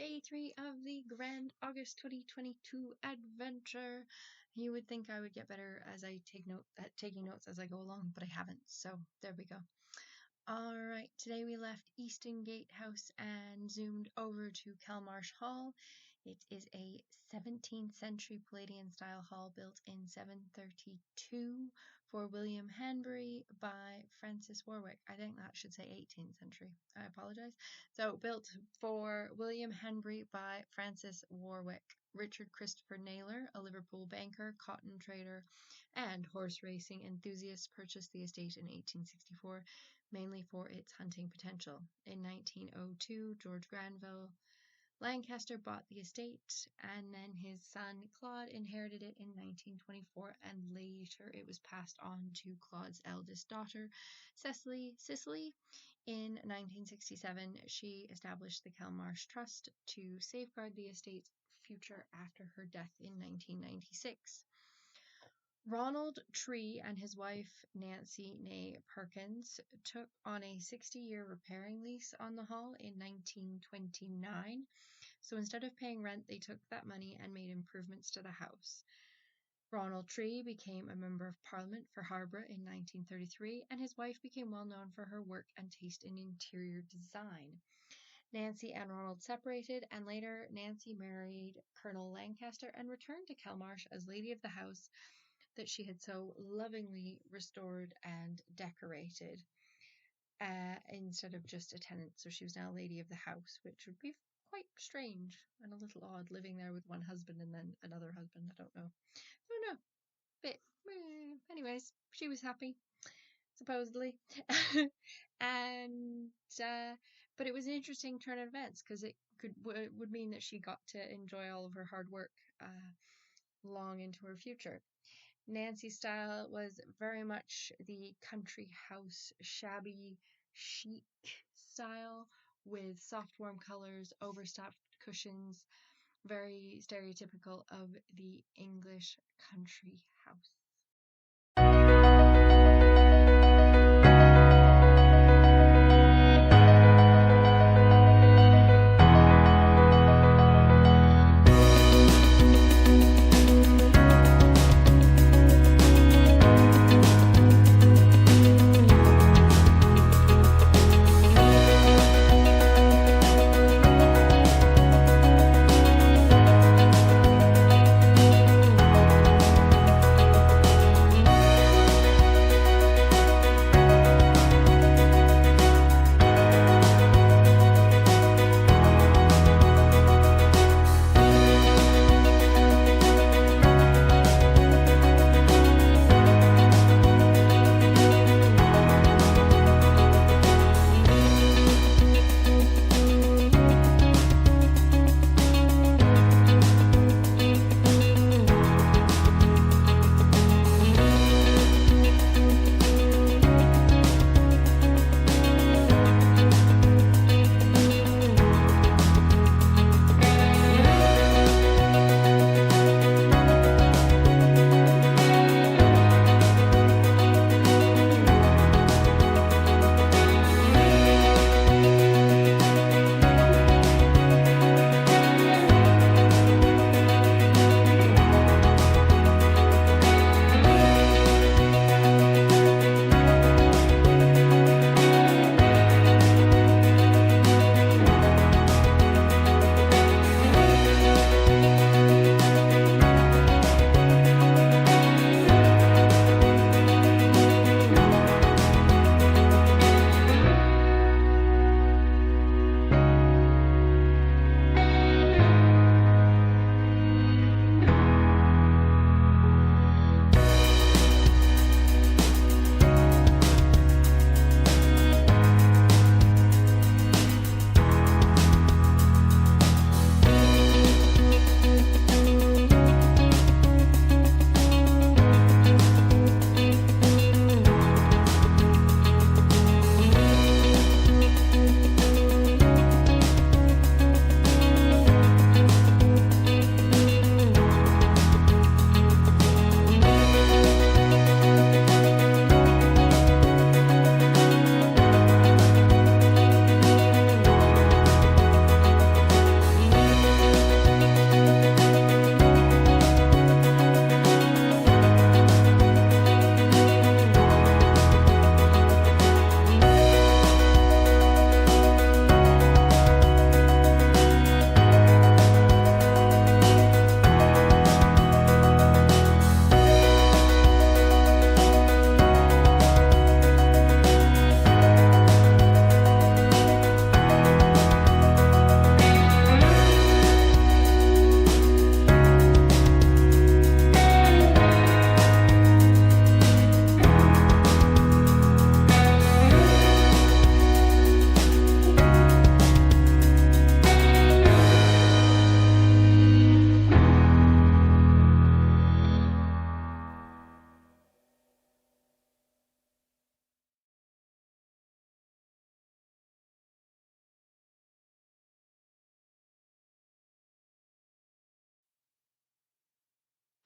day 3 of the Grand August 2022 adventure. You would think I would get better as I take note at taking notes as I go along, but I haven't. So there we go. Alright, today we left Easton Gatehouse and zoomed over to Kelmarsh Hall. It is a 17th century Palladian style hall built in 732 for William Hanbury by Francis Warwick. I think that should say 18th century. I apologize. So built for William Hanbury by Francis Warwick. Richard Christopher Naylor, a Liverpool banker, cotton trader, and horse racing enthusiast, purchased the estate in 1864, mainly for its hunting potential. In 1902, George Granville Lancaster bought the estate, and then his son Claude inherited it in 1924, and later it was passed on to Claude's eldest daughter, Cicely. In 1967, she established the Kelmarsh Trust to safeguard the estate's future after her death in 1996. Ronald Tree and his wife Nancy née Perkins took on a 60-year repairing lease on the hall in 1929. So instead of paying rent, they took that money and made improvements to the house. Ronald Tree became a Member of Parliament for Harborough in 1933, and his wife became well known for her work and taste in interior design. Nancy and Ronald separated, and later Nancy married Colonel Lancaster and returned to Kelmarsh as lady of the house that she had so lovingly restored and decorated instead of just a tenant. So she was now lady of the house, which would be quite strange and a little odd, living there with one husband and then another husband. I don't know. Bit. Anyways, she was happy, supposedly. And but it was an interesting turn of events because it would mean that she got to enjoy all of her hard work long into her future. Nancy's style was very much the country house, shabby, chic style with soft, warm colors, overstuffed cushions, very stereotypical of the English country house.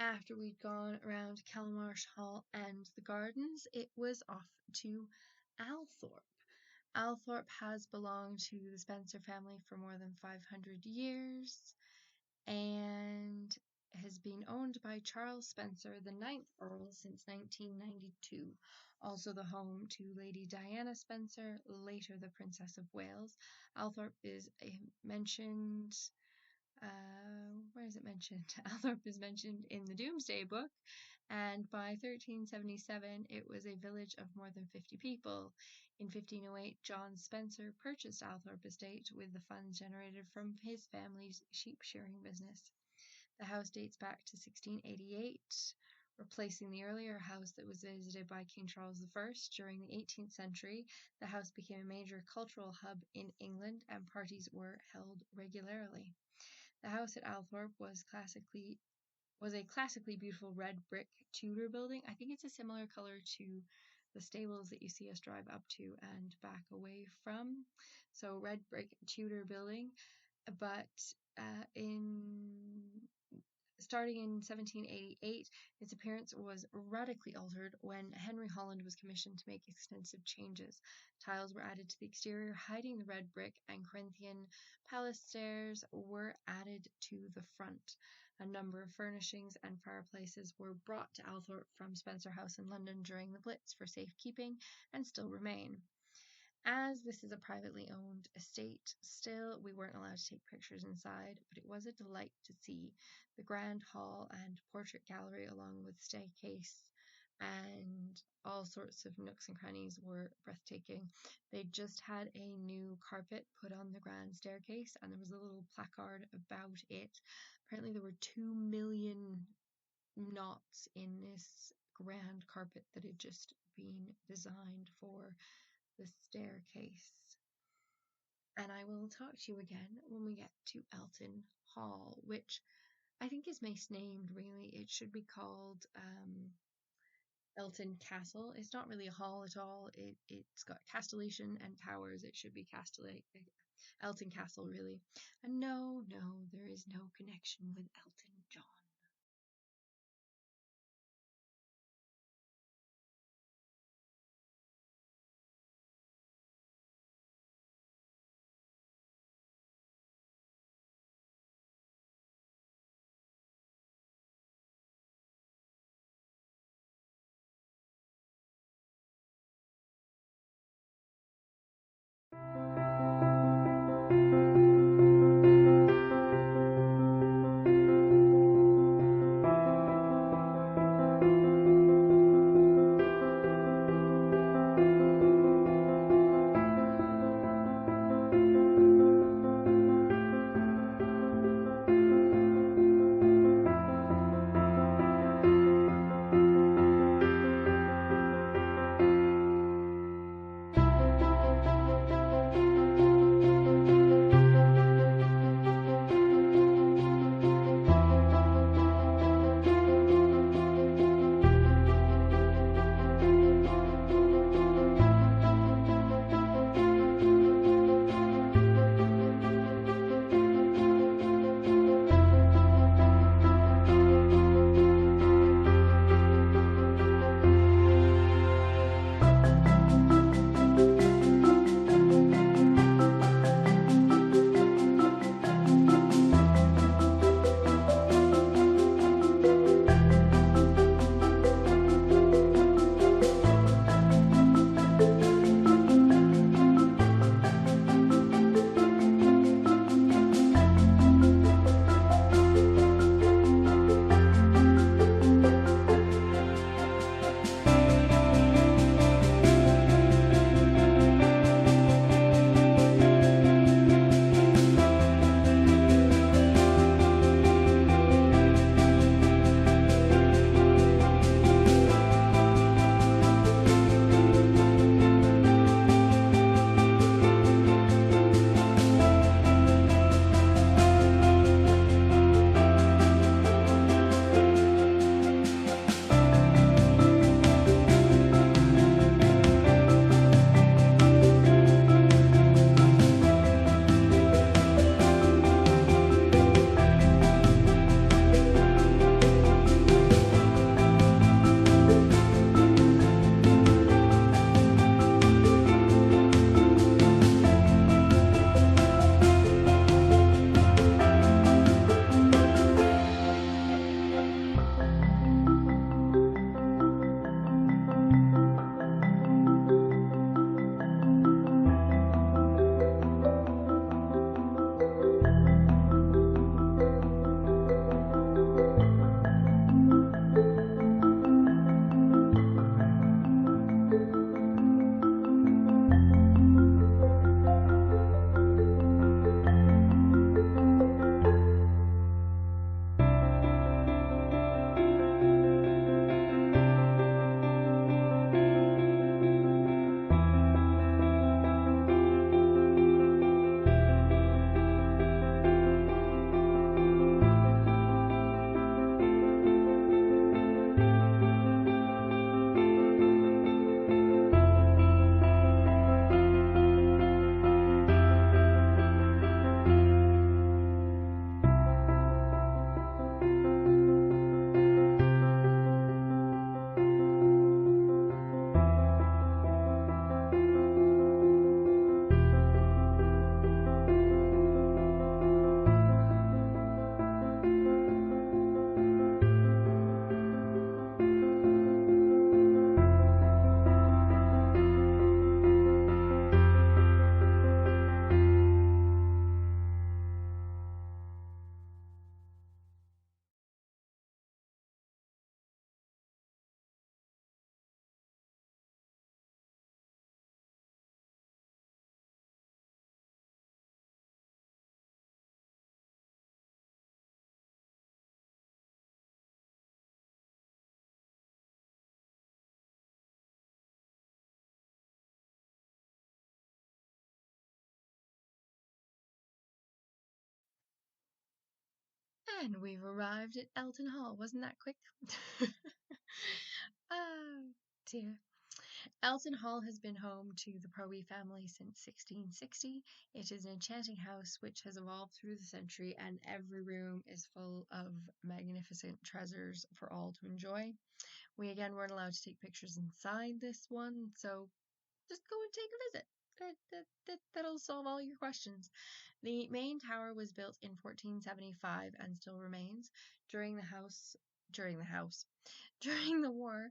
After we'd gone around Kelmarsh Hall and the gardens, it was off to Althorp. Althorp has belonged to the Spencer family for more than 500 years and has been owned by Charles Spencer, the 9th Earl, since 1992. Also the home to Lady Diana Spencer, later the Princess of Wales. Althorp is mentioned. Where is it mentioned? Althorp is mentioned in the Domesday Book, and by 1377 it was a village of more than 50 people. In 1508, John Spencer purchased Althorp Estate with the funds generated from his family's sheep shearing business. The house dates back to 1688, replacing the earlier house that was visited by King Charles I. During the 18th century, the house became a major cultural hub in England and parties were held regularly. The house at Althorp was a classically beautiful red brick Tudor building. I think it's a similar color to the stables that you see us drive up to and back away from. So red brick Tudor building, but starting in 1788, its appearance was radically altered when Henry Holland was commissioned to make extensive changes. Tiles were added to the exterior, hiding the red brick, and Corinthian palace stairs were added to the front. A number of furnishings and fireplaces were brought to Althorp from Spencer House in London during the Blitz for safekeeping and still remain. As this is a privately owned estate, still we weren't allowed to take pictures inside, but it was a delight to see. The grand hall and portrait gallery, along with staircase and all sorts of nooks and crannies, were breathtaking. They just had a new carpet put on the grand staircase, and there was a little placard about it. Apparently there were 2 million knots in this grand carpet that had just been designed for the staircase. And I will talk to you again when we get to Elton Hall, which I think is misnamed really. It should be called Elton Castle. It's not really a hall at all. It's got castellation and towers. It should be Elton Castle really. And no, there is no connection with Elton John. And we've arrived at Elton Hall. Wasn't that quick? Oh, dear. Elton Hall has been home to the Proby family since 1660. It is an enchanting house which has evolved through the century, and every room is full of magnificent treasures for all to enjoy. We again weren't allowed to take pictures inside this one, so just go and take a visit. That'll solve all your questions. The main tower was built in 1475 and still remains. During the house, during the house, during the war,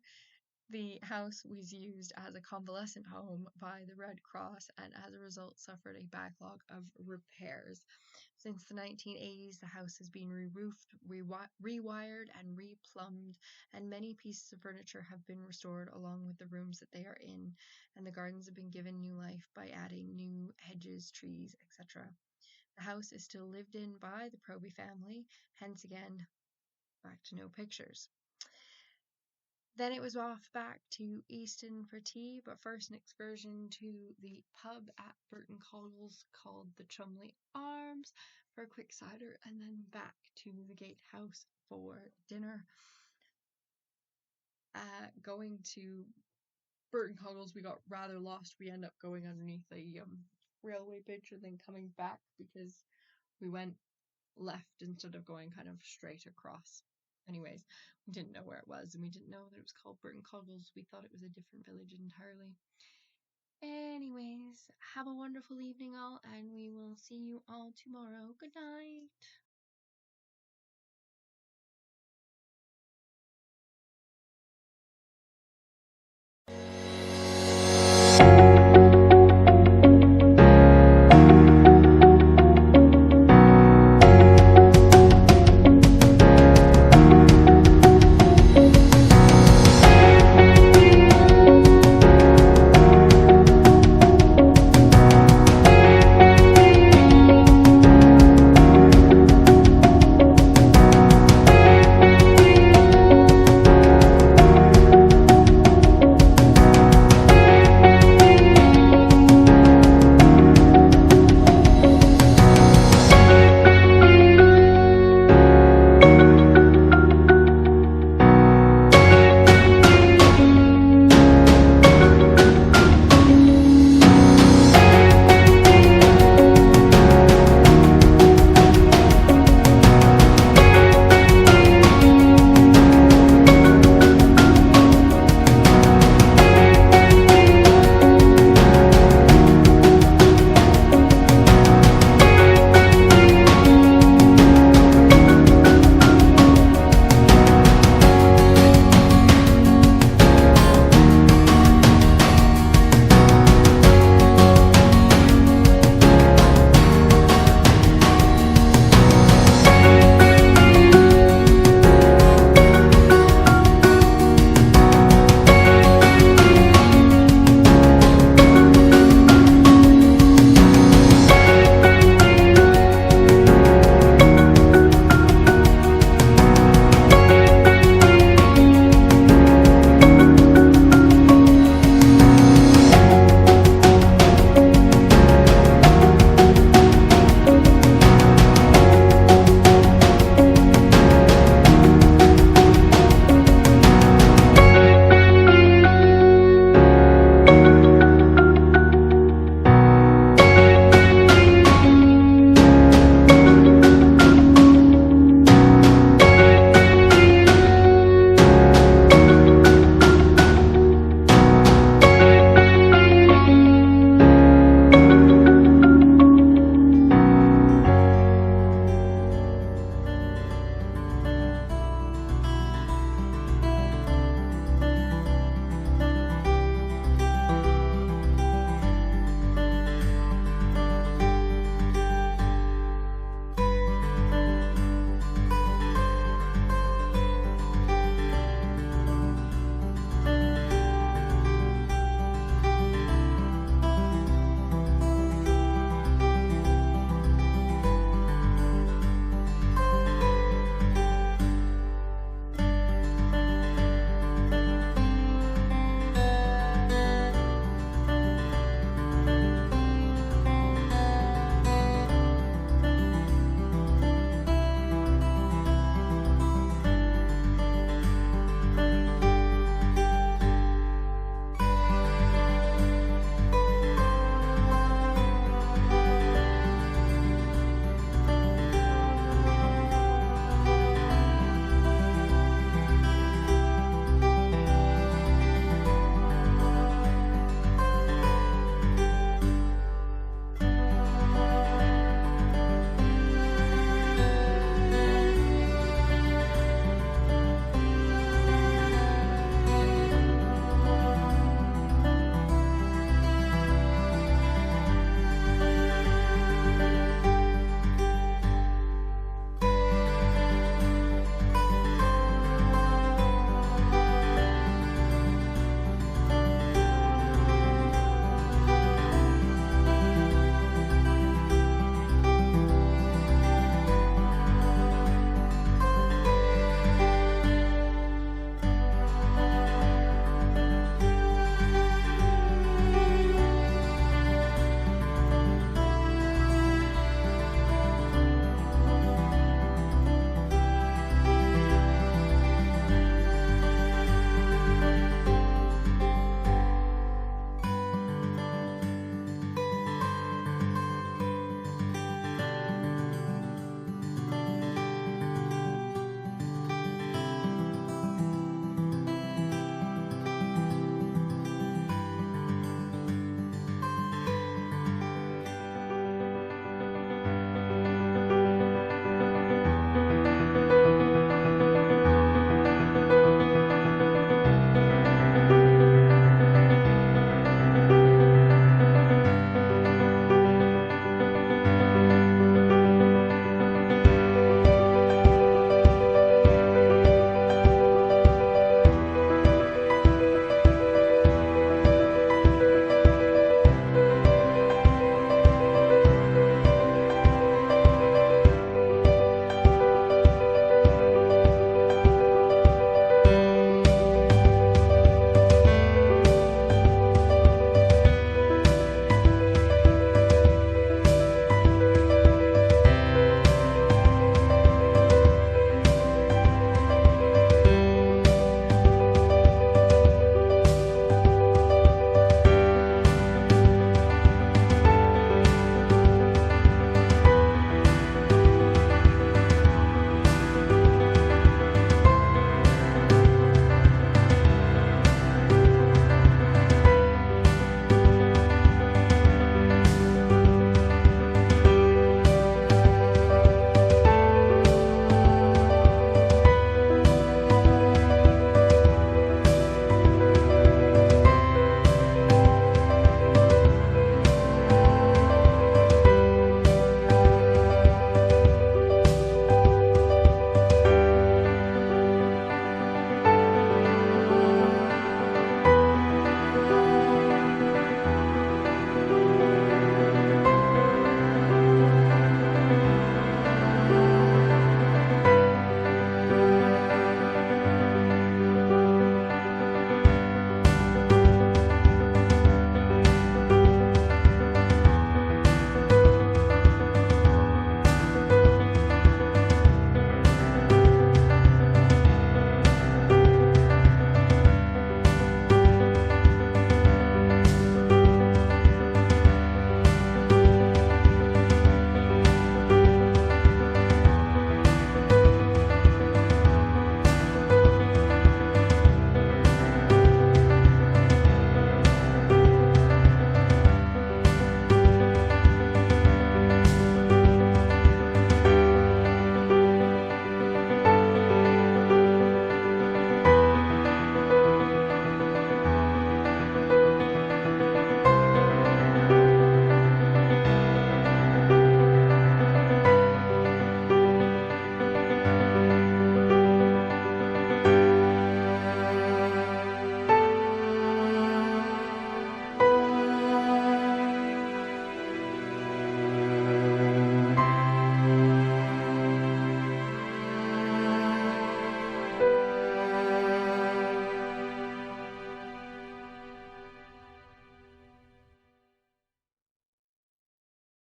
the house was used as a convalescent home by the Red Cross and as a result suffered a backlog of repairs. Since the 1980s, the house has been re-roofed, rewired, and replumbed, and many pieces of furniture have been restored along with the rooms that they are in, and the gardens have been given new life by adding new hedges, trees, etc. The house is still lived in by the Proby family, hence again, back to no pictures. Then it was off back to Easton for tea, but first an excursion to the pub at Burton Coggles called the Chumley Arms for a quick cider, and then back to the Gatehouse for dinner. Going to Burton Coggles, we got rather lost. We ended up going underneath a railway bridge and then coming back because we went left instead of going kind of straight across. Anyways, we didn't know where it was, and we didn't know that it was called Burton Coggles. We thought it was a different village entirely. Anyways, have a wonderful evening all, and we will see you all tomorrow. Good night.